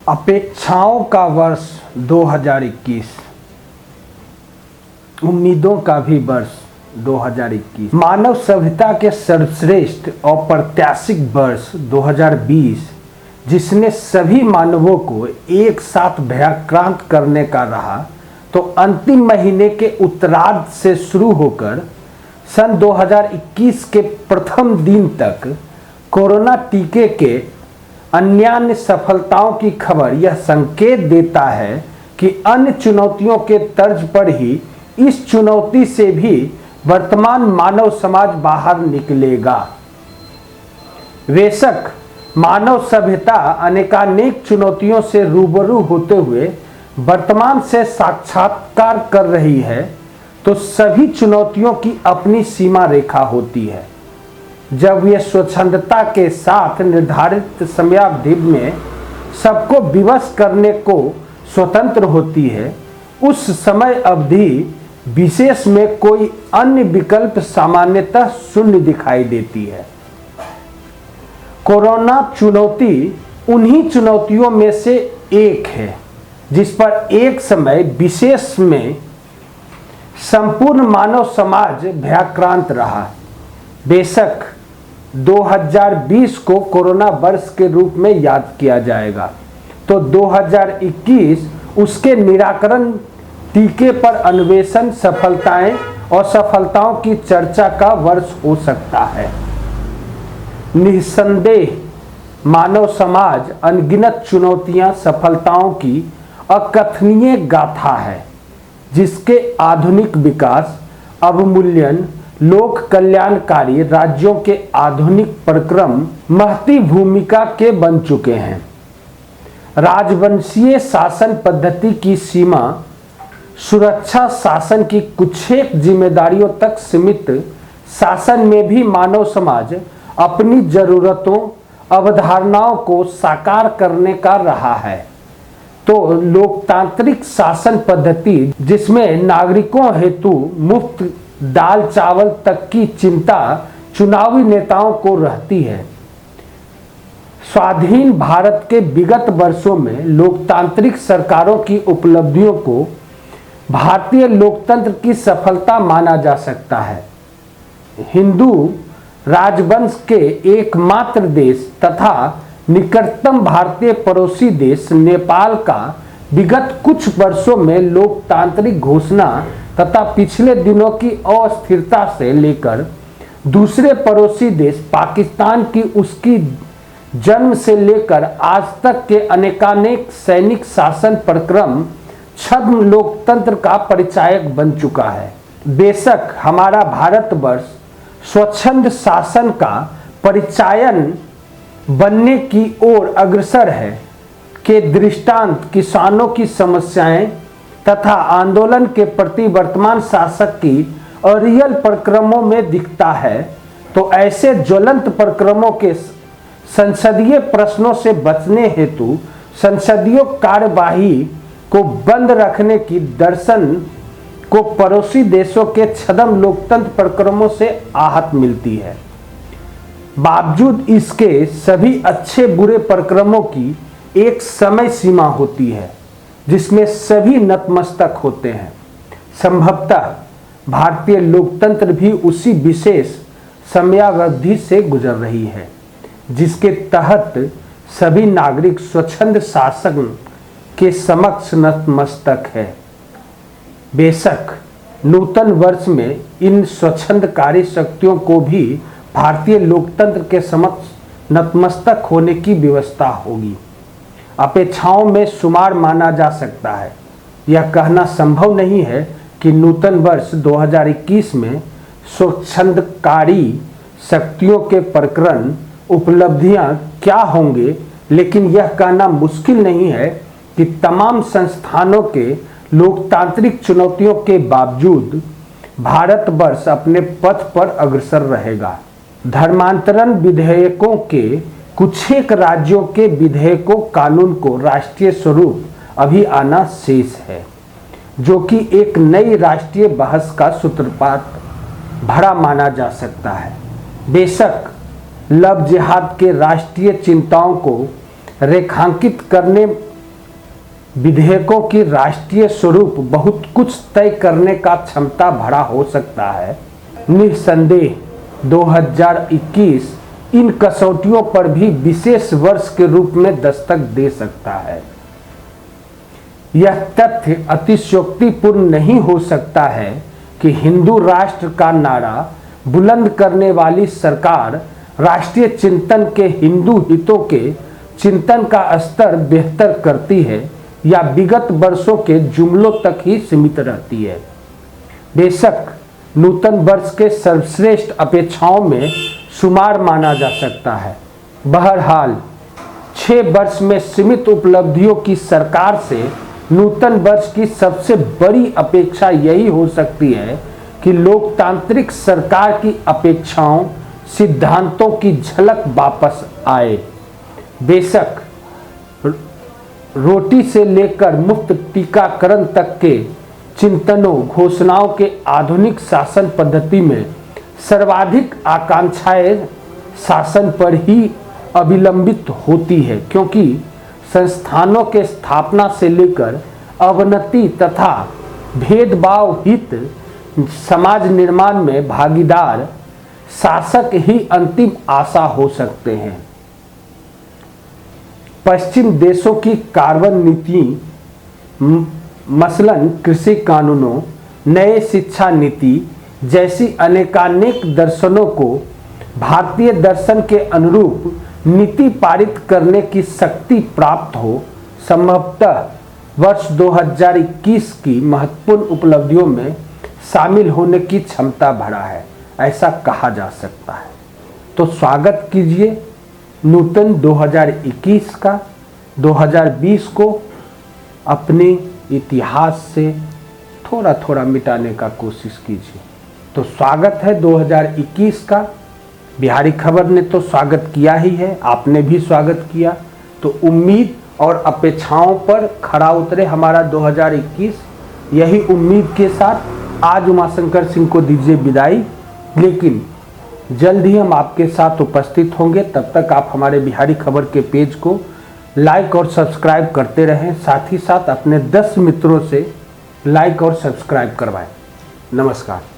अपेक्षाओं का वर्ष 2021, उम्मीदों का भी वर्ष 2021, मानव सभ्यता के सर्वश्रेष्ठ और प्रत्याशित वर्ष 2020, जिसने सभी मानवों को एक साथ भयाक्रांत करने का रहा, तो अंतिम महीने के उत्तरार्ध से शुरू होकर सन 2021 के प्रथम दिन तक कोरोना टीके के अन्यान्य सफलताओं की खबर यह संकेत देता है कि अन्य चुनौतियों के तर्ज पर ही इस चुनौती से भी वर्तमान मानव समाज बाहर निकलेगा। बेशक मानव सभ्यता अनेकानेक चुनौतियों से रूबरू होते हुए वर्तमान से साक्षात्कार कर रही है, तो सभी चुनौतियों की अपनी सीमा रेखा होती है। जब ये स्वच्छंदता के साथ निर्धारित समयावधि में सबको विवश करने को स्वतंत्र होती है, उस समय अवधि विशेष में कोई अन्य विकल्प सामान्यतः शून्य दिखाई देती है। कोरोना चुनौती उन्हीं चुनौतियों में से एक है जिस पर एक समय विशेष में संपूर्ण मानव समाज भयाक्रांत रहा। बेशक 2020 को कोरोना वर्ष के रूप में याद किया जाएगा, तो 2021 उसके निराकरण, टीके पर अन्वेषण, सफलताएं और असफलताओं की चर्चा का वर्ष हो सकता है। निस्संदेह मानव समाज अनगिनत चुनौतियां, सफलताओं की अकथनीय गाथा है, जिसके आधुनिक विकास, अवमूल्यन, लोक कल्याणकारी राज्यों के आधुनिक परिक्रम महती भूमिका के बन चुके हैं। राजवंशीय शासन पद्धति की सीमा सुरक्षा शासन की कुछेक जिम्मेदारियों तक सीमित शासन में भी मानव समाज अपनी जरूरतों, अवधारणाओं को साकार करने का रहा है। तो लोकतांत्रिक शासन पद्धति, जिसमें नागरिकों हेतु मुफ्त दाल चावल तक की चिंता चुनावी नेताओं को रहती है। स्वाधीन भारत के विगत वर्षों में लोकतांत्रिक सरकारों की उपलब्धियों को भारतीय लोकतंत्र की सफलता माना जा सकता है। हिंदू राजवंश के एकमात्र देश तथा निकटतम भारतीय पड़ोसी देश नेपाल का विगत कुछ वर्षों में लोकतांत्रिक घोषणा तथा पिछले दिनों की अस्थिरता से लेकर दूसरे पड़ोसी देश पाकिस्तान की उसकी जन्म से लेकर आज तक के अनेकानेक सैनिक शासन प्रक्रम छद्म लोकतंत्र का परिचायक बन चुका है। बेशक हमारा भारतवर्ष स्वच्छंद शासन का परिचायन बनने की ओर अग्रसर है के दृष्टांत किसानों की समस्याएं तथा आंदोलन के प्रति वर्तमान शासक की अरियल प्रक्रमों में दिखता है, तो ऐसे ज्वलंत प्रक्रमों के संसदीय प्रश्नों से बचने हेतु संसदीय कार्यवाही को बंद रखने की दर्शन को पड़ोसी देशों के छद्म लोकतंत्र प्रक्रमों से आहत मिलती है। बावजूद इसके सभी अच्छे बुरे प्रक्रमों की एक समय सीमा होती है जिसमें सभी नतमस्तक होते हैं। संभवतः भारतीय लोकतंत्र भी उसी विशेष समयावधि से गुजर रही है जिसके तहत सभी नागरिक स्वच्छंद शासन के समक्ष नतमस्तक है। बेशक नूतन वर्ष में इन स्वच्छंदकारी शक्तियों को भी भारतीय लोकतंत्र के समक्ष नतमस्तक होने की व्यवस्था होगी। अपेक्षाओं में शुमार माना जा सकता है। यह कहना संभव नहीं है कि नूतन वर्ष 2021 में स्वच्छंदकारी शक्तियों के प्रकरण उपलब्धियां क्या होंगे, लेकिन यह कहना मुश्किल नहीं है कि तमाम संस्थानों के लोकतांत्रिक चुनौतियों के बावजूद भारतवर्ष अपने पथ पर अग्रसर रहेगा। धर्मांतरण विधेयकों के कुछेक राज्यों के विधेयकों कानून को राष्ट्रीय स्वरूप अभी आना शेष है, जो कि एक नई राष्ट्रीय बहस का सूत्रपात भरा माना जा सकता है। बेशक लव जिहाद के राष्ट्रीय चिंताओं को रेखांकित करने विधेयकों की राष्ट्रीय स्वरूप बहुत कुछ तय करने का क्षमता भरा हो सकता है। निस्संदेह 2021 इन कसौटियों पर भी विशेष वर्ष के रूप में दस्तक दे सकता है। यह तथ्य अतिशयोक्तिपूर्ण नहीं हो सकता है कि हिंदू राष्ट्र का नारा बुलंद करने वाली सरकार राष्ट्रीय चिंतन के हिंदू हितों के चिंतन का स्तर बेहतर करती है या विगत वर्षों के जुमलों तक ही सीमित रहती है। बेशक नूतन वर्ष के सर्वश्रेष्ठ अपेक्षाओं में शुमार माना जा सकता है। बहरहाल 6 वर्ष में सीमित उपलब्धियों की सरकार से नूतन वर्ष की सबसे बड़ी अपेक्षा यही हो सकती है कि लोकतांत्रिक सरकार की अपेक्षाओं सिद्धांतों की झलक वापस आए। बेशक रोटी से लेकर मुफ्त टीकाकरण तक के चिंतनों घोषणाओं के आधुनिक शासन पद्धति में सर्वाधिक आकांक्षाएं शासन पर ही अविलंबित होती है, क्योंकि संस्थानों के स्थापना से लेकर अवनति तथा भेदभाव हित समाज निर्माण में भागीदार शासक ही अंतिम आशा हो सकते हैं। पश्चिम देशों की कार्बन नीति मसलन कृषि कानूनों, नए शिक्षा नीति जैसी अनेकानेक दर्शनों को भारतीय दर्शन के अनुरूप नीति पारित करने की शक्ति प्राप्त हो, संभवतः वर्ष 2021 की महत्वपूर्ण उपलब्धियों में शामिल होने की क्षमता भरा है, ऐसा कहा जा सकता है। तो स्वागत कीजिए नूतन 2021 का। 2020 को अपने इतिहास से थोड़ा थोड़ा मिटाने का कोशिश कीजिए। तो स्वागत है 2021 का। बिहारी खबर ने तो स्वागत किया ही है, आपने भी स्वागत किया। तो उम्मीद और अपेक्षाओं पर खरा उतरे हमारा 2021। यही उम्मीद के साथ आज उमाशंकर सिंह को दीजिए विदाई, लेकिन जल्द ही हम आपके साथ उपस्थित होंगे। तब तक आप हमारे बिहारी खबर के पेज को लाइक और सब्सक्राइब करते रहें, साथ ही साथ अपने 10 मित्रों से लाइक और सब्सक्राइब करवाएं। नमस्कार।